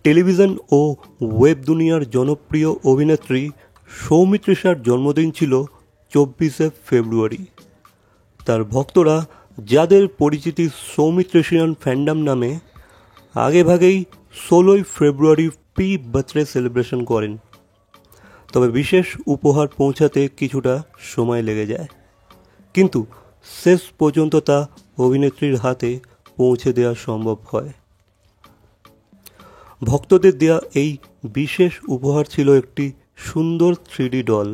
Television ও web দুনিয়ার জনপ্রিয় অভিনেত্রী সৌমিত্রিষার জন্মদিন ছিল 24শে ফেব্রুয়ারি। তার ভক্তরা, যাদের পরিচিতি সৌমিত্রিষিয়ান ফ্যান্ডাম নামে, আগেভাগেই 16ই ফেব্রুয়ারি প্রি বার্থডে সেলিব্রেশন করেন। তবে বিশেষ উপহার পৌঁছাতে কিছুটা সময় লেগে যায়, কিন্তু শেষ পর্যন্ত তা অভিনেত্রীর হাতে পৌঁছে দেওয়া সম্ভব হয়। ভক্তদের দেয়া এই বিশেষ উপহার ছিল একটি সুন্দর 3D ডল,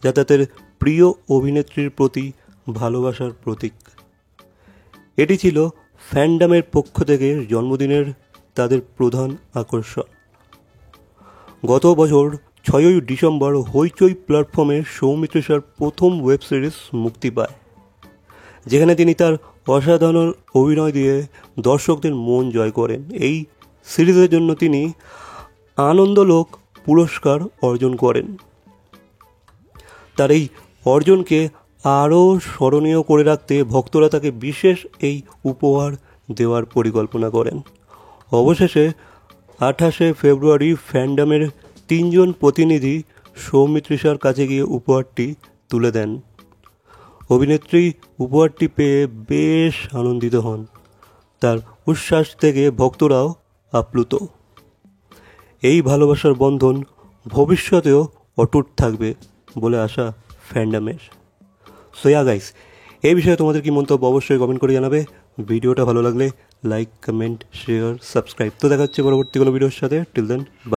যা তাদের প্রিয় অভিনেত্রীর প্রতি ভালোবাসার প্রতীক। এটি ছিল ফ্যান্ডামের পক্ষ থেকে জন্মদিনের তাদের প্রধান আকর্ষণ। গত বছর 6ই ডিসেম্বর হইচই প্ল্যাটফর্মে সৌমিত্রিষার প্রথম ওয়েব সিরিজ মুক্তি পায়, যেখানে তিনি তার অসাধারণ অভিনয় দিয়ে দর্শকদের মন জয় করেন। এই সিরিজের জন্য তিনি আনন্দলোক পুরস্কার অর্জন করেন। তার এই অর্জনকে আরও স্মরণীয় করে রাখতে ভক্তরা তাকে বিশেষ এই উপহার দেওয়ার পরিকল্পনা করেন। অবশেষে 28শে ফেব্রুয়ারি ফ্যান্ডামের 3 জন প্রতিনিধি সৌমিত্রিষার কাছে গিয়ে উপহারটি তুলে দেন। অভিনেত্রী উপহারটি পেয়ে বেশ আনন্দিত হন। তার উচ্ছ্বাস থেকে ভক্তরাও আপ্লুত। এই ভালোবাসার বন্ধন ভবিষ্যতেও অটুট থাকবে বলে আশা ফ্যান্ডামের। সো ইয়া গাইস, এই বিষয়ে তোমাদের কি মন্তব্য অবশ্যই কমেন্ট করে জানাবে। ভিডিওটা ভালো লাগলে লাইক, কমেন্ট, শেয়ার, সাবস্ক্রাইব। তো দেখা হচ্ছে পরবর্তী কোনো ভিডিওর সাথে। টিল দেন।